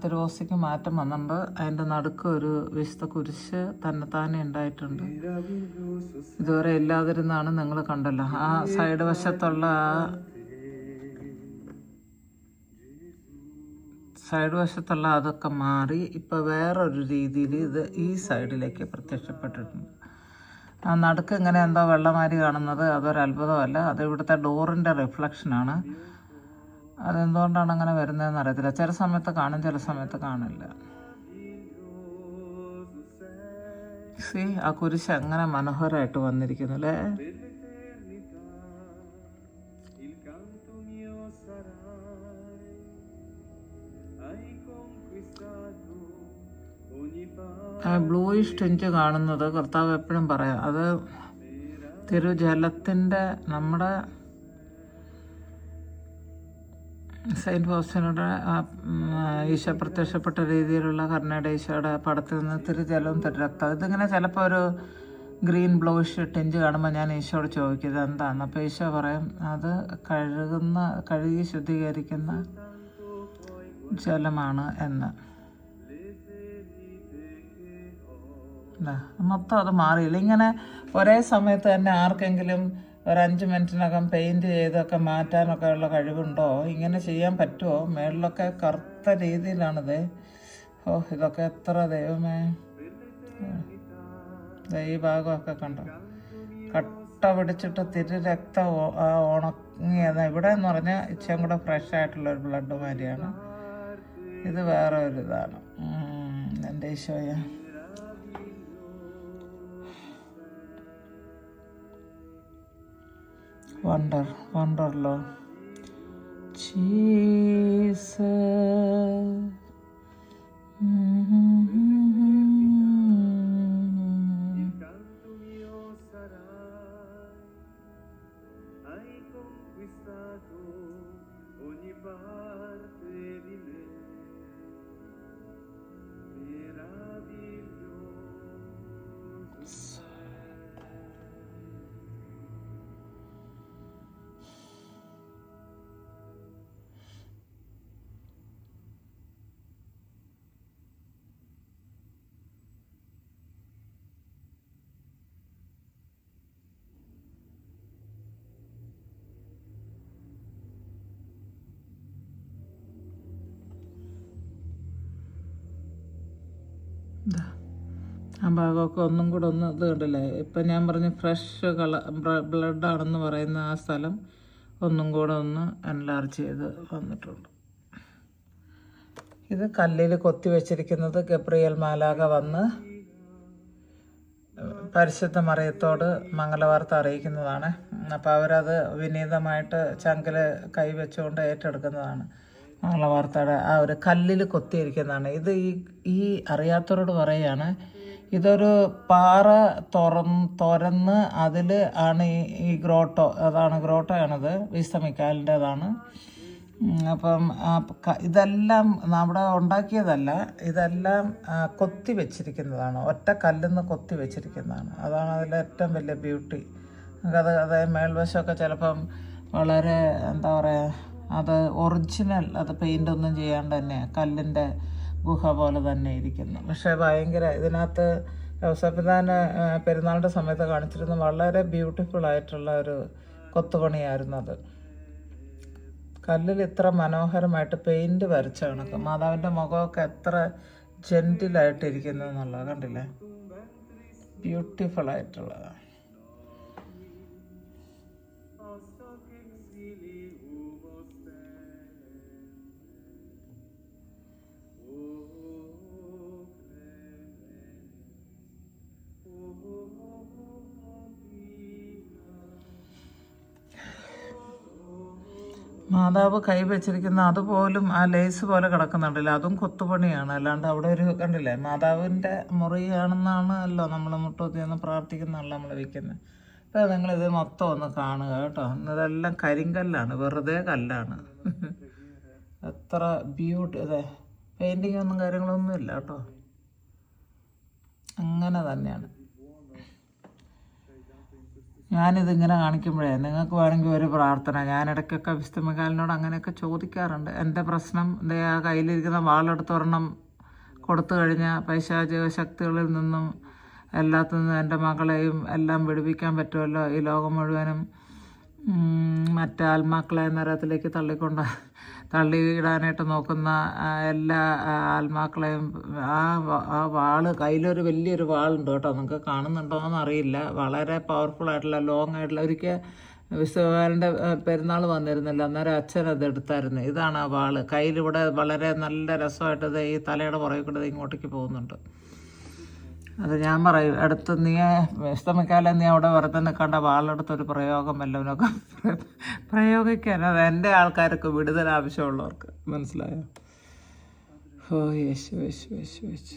തിരുവോസ്തിക്ക് മാറ്റം വന്നിട്ടുണ്ട്. അതിൻ്റെ നടുക്ക് ഒരു വിശുദ്ധ കുരിശ് തന്നെത്താനെ ഉണ്ടായിട്ടുണ്ട്. ഇതുവരെ ഇല്ലാതിരുന്നാണ് നിങ്ങൾ കണ്ടല്ലോ. ആ സൈഡ് വശത്തുള്ള അതൊക്കെ മാറി ഇപ്പോൾ വേറൊരു രീതിയിൽ ഇത് ഈ സൈഡിലേക്ക് പ്രത്യക്ഷപ്പെട്ടിട്ടുണ്ട്. ആ നടുക്ക് ഇങ്ങനെ എന്തോ വെള്ളമാരി കാണുന്നത് അതൊരു അത്ഭുതമല്ല, അത് ഇവിടുത്തെ ഡോറിൻ്റെ റിഫ്ലക്ഷനാണ്. അതെന്തുകൊണ്ടാണ് അങ്ങനെ വരുന്നതെന്ന് അറിയത്തില്ല. ചില സമയത്ത് കാണും, ചില സമയത്ത് കാണില്ല. ആ കുരിശ് അങ്ങനെ മനോഹരമായിട്ട് വന്നിരിക്കുന്നു അല്ലേ. ബ്ലൂയിഷ് ടിഞ്ച് കാണുന്നത് കർത്താവ് എപ്പോഴും പറയാം, അത് തിരുജലത്തിൻ്റെ നമ്മുടെ സെയിൻറ്റ് ഫൗസ്റ്റിനോടെ ഈശോ പ്രത്യക്ഷപ്പെട്ട രീതിയിലുള്ള കർണയുടെ ഈശോയുടെ പടത്തിൽ നിന്ന് തിരുജലവും തിരുരക്തം ഇതിങ്ങനെ ചിലപ്പോൾ ഒരു ഗ്രീൻ ബ്ലൂയിഷ് ടിഞ്ച് കാണുമ്പോൾ ഞാൻ ഈശോയോട് ചോദിക്കുന്നത് എന്താണ്. അപ്പോൾ ഈശോ പറയും അത് കഴുകി ശുദ്ധീകരിക്കുന്ന ജലമാണ് എന്ന്. മൊത്തം അത് മാറിയില്ല. ഇങ്ങനെ ഒരേ സമയത്ത് തന്നെ ആർക്കെങ്കിലും ഒരു 5 മിനിറ്റിനകം പെയിൻറ്റ് ചെയ്തൊക്കെ മാറ്റാനൊക്കെ ഉള്ള കഴിവുണ്ടോ? ഇങ്ങനെ ചെയ്യാൻ പറ്റുമോ? മേളിലൊക്കെ കറുത്ത രീതിയിലാണിത്. ഇതൊക്കെ എത്ര ദൈവമേ. ഈ ഭാഗമൊക്കെ കണ്ടോ, കട്ട പിടിച്ചിട്ട് തിരുരക്തം ഉണങ്ങിയത്. ഇവിടെ എന്ന് പറഞ്ഞാൽ ഇച്ചിരി കൂടെ ഫ്രഷ് ആയിട്ടുള്ളൊരു ബ്ലഡ് മാതിരിയാണ്. ഇത് വേറെ ഒരു ഇതാണ്. എൻ്റെ ഈശോയ, വണ്ടർലോ ജീസസ്. ആ ഭാഗമൊക്കെ ഒന്നും കൂടെ ഒന്ന് ഇത് കണ്ടില്ലേ. ഇപ്പം ഞാൻ പറഞ്ഞ ഫ്രഷ് ബ്ലഡാണെന്ന് പറയുന്ന ആ സ്ഥലം ഒന്നും കൂടെ ഒന്ന് എൻലാർജ് ചെയ്ത് വന്നിട്ടുണ്ട്. ഇത് കല്ലിൽ കൊത്തി വെച്ചിരിക്കുന്നത് ഗബ്രിയേൽ മാലാഖ വന്ന് പരിശുദ്ധ മറിയത്തോട് മംഗളവാർത്ത അറിയിക്കുന്നതാണ്. അപ്പോൾ അവരത് വിനീതമായിട്ട് ചങ്കിൽ കൈവച്ചുകൊണ്ട് ഏറ്റെടുക്കുന്നതാണ്. മംഗളവാർത്തയുടെ ആ ഒരു കല്ലിൽ കൊത്തിയിരിക്കുന്നതാണ്. ഇത് ഈ അറിയാത്തവരോട് പറയുകയാണ്, ഇതൊരു പാറ തുറന്ന് അതിൽ ആണ് ഈ ഗ്രോട്ടോ, അതാണ് ഗ്രോട്ടോയാണത്, വിശുദ്ധ മിക്കാലിൻ്റെതാണ്. അപ്പം ഇതെല്ലാം അവിടെ ഉണ്ടാക്കിയതല്ല, ഇതെല്ലാം കൊത്തി വെച്ചിരിക്കുന്നതാണ്, ഒറ്റ കല്ലിൽ നിന്ന് കൊത്തി വെച്ചിരിക്കുന്നതാണ്. അതാണ് അതിലെ ഏറ്റവും വലിയ ബ്യൂട്ടി. അതായത് മേൽവശമൊക്കെ ചിലപ്പം വളരെ എന്താ പറയുക, അത് ഒറിജിനൽ, അത് പെയിൻ്റ് ഒന്നും ചെയ്യാണ്ട് തന്നെ കല്ലിൻ്റെ ഗുഹ പോലെ തന്നെ ഇരിക്കുന്നു. പക്ഷേ ഭയങ്കര ഇതിനകത്ത് ഔസപിതാന് പെരുന്നാളിൻ്റെ സമയത്ത് കാണിച്ചിരുന്ന വളരെ ബ്യൂട്ടിഫുൾ ആയിട്ടുള്ള ഒരു കൊത്തുപണിയായിരുന്നു അത്. കല്ലിൽ ഇത്ര മനോഹരമായിട്ട് പെയിൻറ് വരച്ച കണക്ക് മാതാവിൻ്റെ മുഖമൊക്കെ എത്ര ജെൻറ്റിലായിട്ടിരിക്കുന്നു എന്നുള്ളത് കണ്ടില്ലേ, ബ്യൂട്ടിഫുൾ ആയിട്ടുള്ളത്. മാതാവ് കൈ വെച്ചിരിക്കുന്ന അതുപോലും ആ ലേസ് പോലെ കിടക്കുന്നുണ്ടല്ലോ, അതും കൊത്തുപണിയാണ്. അല്ലാണ്ട് അവിടെ ഒരു കണ്ടില്ലേ, മാതാവിൻ്റെ മുറിയാണെന്നാണല്ലോ നമ്മൾ മുട്ടൂത്തിയൊന്ന് പ്രാർത്ഥിക്കുന്നതാണല്ലോ നമ്മൾ വയ്ക്കുന്നത്. അപ്പോൾ നിങ്ങളിത് മൊത്തം ഒന്ന് കാണുക കേട്ടോ. ഇതെല്ലാം കരിങ്കല്ലാണ്, വെറുതെ കല്ലാണ്. എത്ര അതെ പെയിൻറ്റിങ് ഒന്നും കാര്യങ്ങളൊന്നും ഇല്ല കേട്ടോ, അങ്ങനെ തന്നെയാണ്. ഞാനിതിങ്ങനെ കാണിക്കുമ്പോഴേ നിങ്ങൾക്ക് വേണമെങ്കിൽ ഒരു പ്രാർത്ഥന, ഞാൻ ഇടയ്ക്കൊക്കെ വിശുദ്ധ മിഖായേലിനോട് അങ്ങനെയൊക്കെ ചോദിക്കാറുണ്ട്. എൻ്റെ പ്രശ്നം ദേ ആ കയ്യിലിരിക്കുന്ന വാളെടുത്തൊരെണ്ണം കൊടുത്തു കഴിഞ്ഞാൽ പൈശാചിക ശക്തികളിൽ നിന്നും എല്ലാത്തിൽ നിന്നും എൻ്റെ മകളെയും എല്ലാം വിടുവിക്കാൻ പറ്റുമല്ലോ. ഈ ലോകം മുഴുവനും മറ്റേ ആത്മാക്കളെ നരകത്തിലേക്ക് തള്ളിയിടാനായിട്ട് നോക്കുന്ന എല്ലാ ആത്മാക്കളെയും ആ വാള് കയ്യിലൊരു വലിയൊരു വാളുണ്ട് കേട്ടോ. നിങ്ങൾക്ക് കാണുന്നുണ്ടോയെന്ന് അറിയില്ല. വളരെ പവർഫുൾ ആയിട്ടുള്ള ലോങ് ആയിട്ടുള്ള ഒരിക്കൽ വിശ്വകാരൻ്റെ പെരുന്നാൾ വന്നിരുന്നില്ല, അന്നേരം അച്ഛൻ അത് എടുത്തായിരുന്നു. ഇതാണ് ആ വാള്. കയ്യിലിവിടെ വളരെ നല്ല രസമായിട്ട് ഇത് ഈ തലയുടെ പുറകെ കൂടെ ഇങ്ങോട്ടേക്ക് പോകുന്നുണ്ട്. അത് ഞാൻ പറയും, അടുത്ത് നീ വിശ്രമിക്കാതെ നീ അവിടെ വെറുതെ നിൽക്കേണ്ട, വാളെടുത്തൊരു പ്രയോഗം വല്ലവനൊക്കെ പ്രയോഗിക്കാൻ. അത് എൻ്റെ ആൾക്കാർക്ക് വിടുതൽ ആവശ്യമുള്ളവർക്ക്. മനസ്സിലായോ? ഓ യേശു യേശു യേശു യേശു.